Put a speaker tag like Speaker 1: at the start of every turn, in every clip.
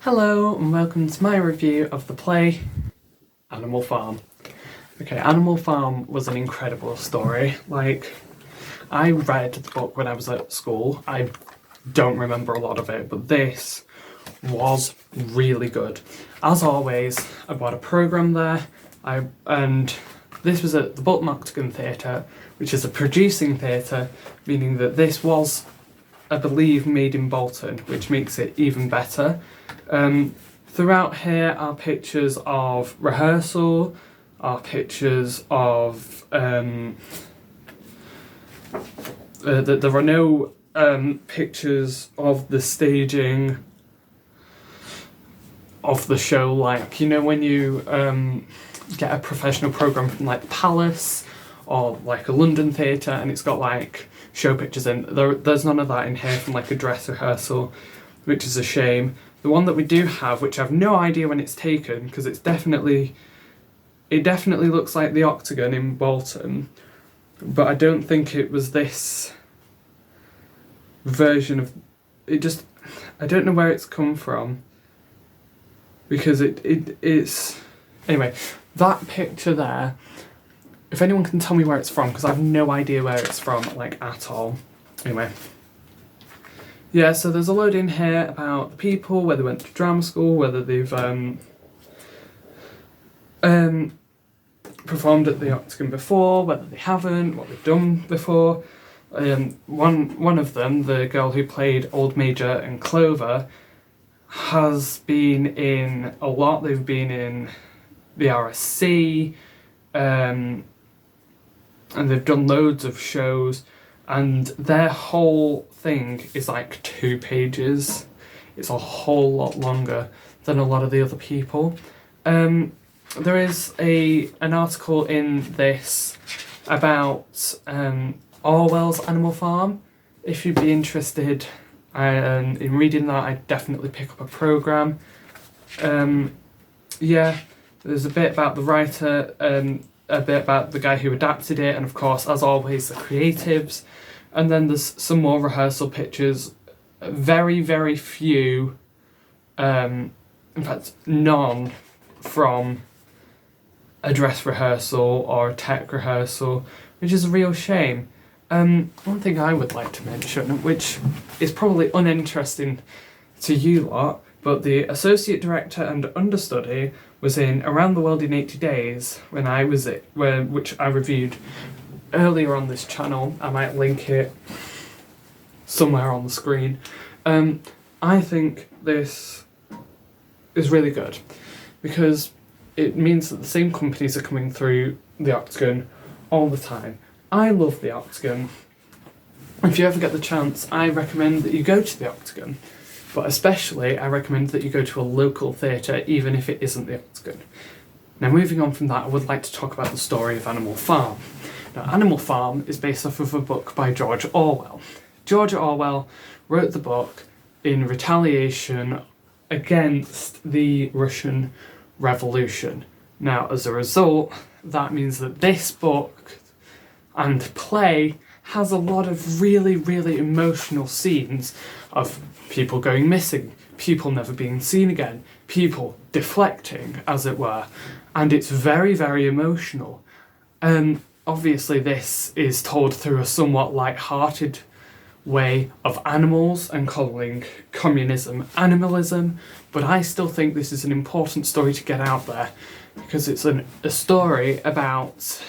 Speaker 1: Hello and welcome to my review of the play Animal Farm. Okay, Animal Farm was an incredible story. I read the book when I was at school. I don't remember a lot of it, but this was really good. As always, I bought a programme there, and this was at the Bolton Octagon Theatre, which is a producing theatre, meaning that this was, I believe, made in Bolton, which makes it even better. Throughout here are pictures of rehearsal, are pictures of there are no pictures of the staging of the show, like, you know, when you get a professional programme from like the Palace or like a London theatre and it's got like show pictures in. There's none of that in here from like a dress rehearsal, which is a shame. The one that we do have, which I have no idea when it's taken, because it definitely looks like the Octagon in Bolton, but I don't think it was this version of it. Just, I don't know where it's come from, because it's anyway. That picture there, if anyone can tell me where it's from, because I have no idea where it's from, like, at all. Anyway. Yeah, so there's a load in here about the people, whether they went to drama school, whether they've performed at the Octagon before, whether they haven't, what they've done before. One of them, the girl who played Old Major and Clover, has been in a lot. They've been in the RSC, and they've done loads of shows. And their whole thing is like 2 pages. It's a whole lot longer than a lot of the other people. There is an article in this about Orwell's Animal Farm. If you'd be interested in reading that, I'd definitely pick up a programme. Yeah, there's a bit about the writer, a bit about the guy who adapted it, and of course, as always, the creatives. And then there's some more rehearsal pictures. Very, very few, in fact, none from a dress rehearsal or a tech rehearsal, which is a real shame. One thing I would like to mention, which is probably uninteresting to you lot, but the associate director and understudy was in Around the World in 80 Days when I was which I reviewed earlier on this channel. I might link it somewhere on the screen. I think this is really good because it means that the same companies are coming through the Octagon all the time. I love the Octagon. If you ever get the chance, I recommend that you go to the Octagon. But especially, I recommend that you go to a local theatre, even if it isn't the Octagon. Now, moving on from that, I would like to talk about the story of Animal Farm. Now, Animal Farm is based off of a book by George Orwell. George Orwell wrote the book in retaliation against the Russian Revolution. Now, as a result, that means that this book and play has a lot of really, really emotional scenes of people going missing, people never being seen again, people deflecting, as it were, and it's very, very emotional. Obviously, this is told through a somewhat light-hearted way of animals and calling communism animalism, but I still think this is an important story to get out there because it's a story about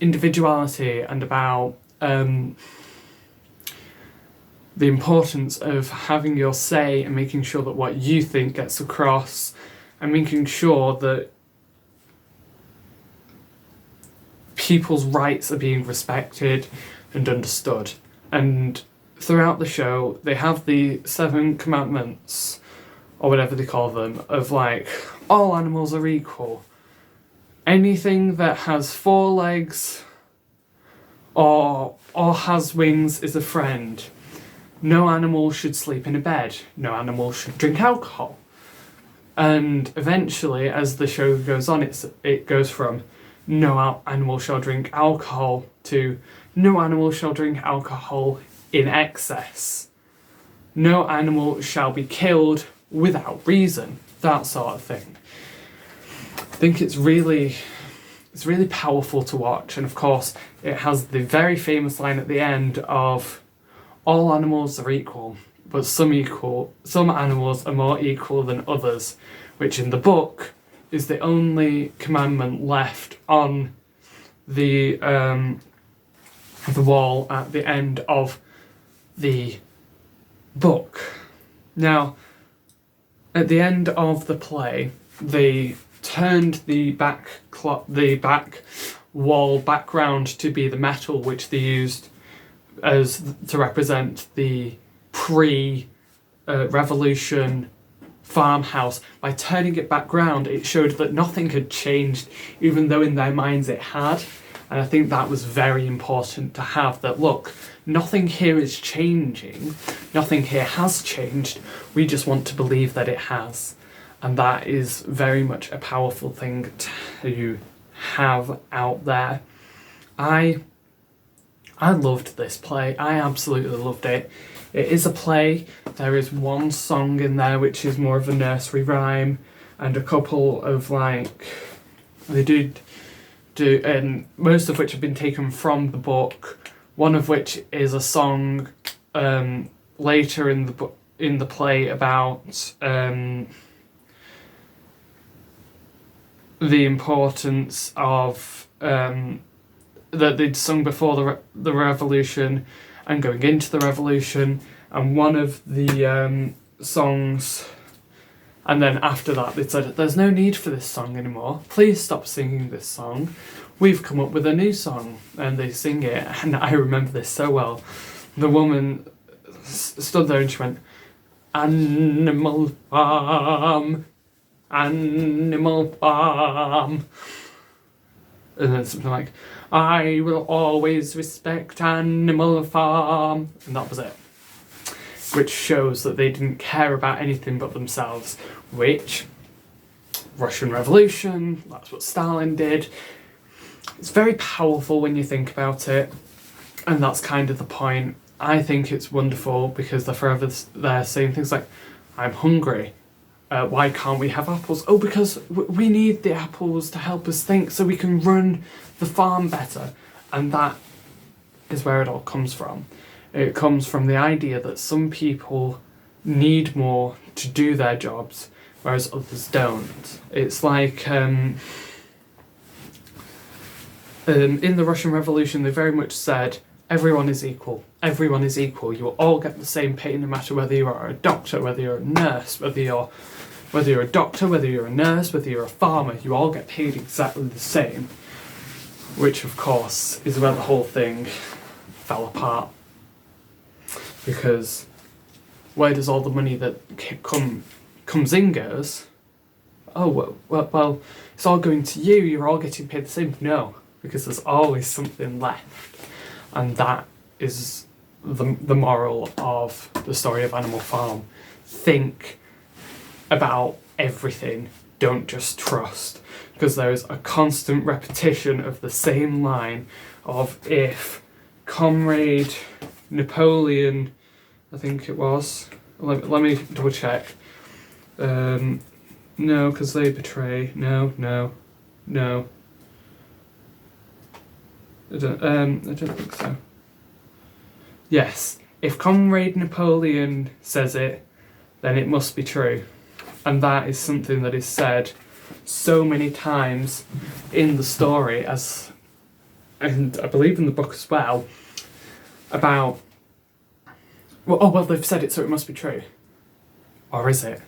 Speaker 1: individuality and about the importance of having your say and making sure that what you think gets across and making sure that people's rights are being respected and understood. And throughout the show, they have the 7 commandments, or whatever they call them, of like, all animals are equal. Anything that has 4 legs or has wings is a friend. No animal should sleep in a bed. No animal should drink alcohol. And eventually, as the show goes on, it goes from no animal shall drink alcohol to no animal shall drink alcohol in excess. no animal shall be killed without reason, that sort of thing. I think it's really powerful to watch, and of course it has the very famous line at the end of all animals are equal, but some animals are more equal than others, which in the book is the only commandment left on the wall at the end of the book. Now, at the end of the play, they turned the back wall background to be the metal, which they used as to represent the pre-revolution farmhouse. By turning it back round, it showed that nothing had changed, even though in their minds it had. And I think that was very important to have, that look, nothing here is changing, nothing here has changed, we just want to believe that it has. And that is very much a powerful thing to have out there. I loved this play, I absolutely loved it. It is a play, there is one song in there which is more of a nursery rhyme, and a couple of they do, and most of which have been taken from the book, one of which is a song later in the play about the importance of that they'd sung before the revolution and going into the revolution, and one of the songs, and then after that they said, there's no need for this song anymore, please stop singing this song, we've come up with a new song, and they sing it. And I remember this so well. The woman stood there and she went, Animal Farm, Animal Farm, and then something like, I will always respect Animal Farm, and that was it. Which shows that they didn't care about anything but themselves, which, Russian Revolution, that's what Stalin did. It's very powerful when you think about it, and that's kind of the point. I think it's wonderful because they're forever there saying things like, I'm hungry. Why can't we have apples? Oh, because we need the apples to help us think so we can run the farm better. And that is where it all comes from. It comes from the idea that some people need more to do their jobs, whereas others don't. It's like in the Russian Revolution, they very much said, everyone is equal. Everyone is equal. You will all get the same pay, no matter whether you are a doctor, whether you're a nurse, whether you're a doctor, whether you're a nurse, whether you're a farmer, you all get paid exactly the same. Which, of course, is where the whole thing fell apart. Because where does all the money that comes in goes? Oh, well, it's all going to you, you're all getting paid the same. No, because there's always something left. And that is the moral of the story of Animal Farm. Think about everything, don't just trust. Because there is a constant repetition of the same line of, if Comrade Napoleon, I think it was, let me double check. No, because they betray. No. I don't think so. Yes, if Comrade Napoleon says it, then it must be true. And that is something that is said so many times in the story, and I believe in the book as well, about, well, they've said it, so it must be true. Or is it?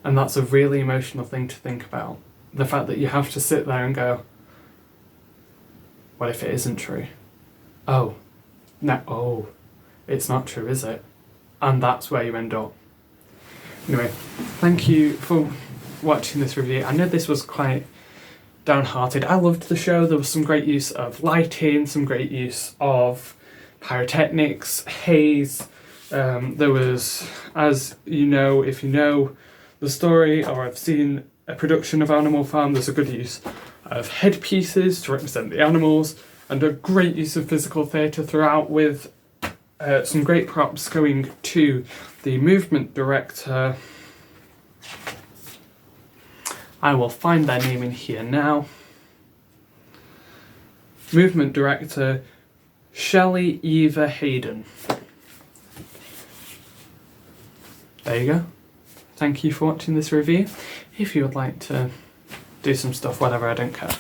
Speaker 1: And that's a really emotional thing to think about. The fact that you have to sit there and go, what if it isn't true? Oh, it's not true, is it? And that's where you end up. Anyway, thank you for watching this review. I know this was quite downhearted. I loved the show. There was some great use of lighting, some great use of pyrotechnics, haze. There was, as you know, if you know the story or have seen a production of Animal Farm, there's a good use of headpieces to represent the animals, and a great use of physical theatre throughout with some great props going to the movement director. I will find their name in here now. Movement director Shelley Eva Hayden. There you go. Thank you for watching this review. If you would like to do some stuff, whatever, I don't care.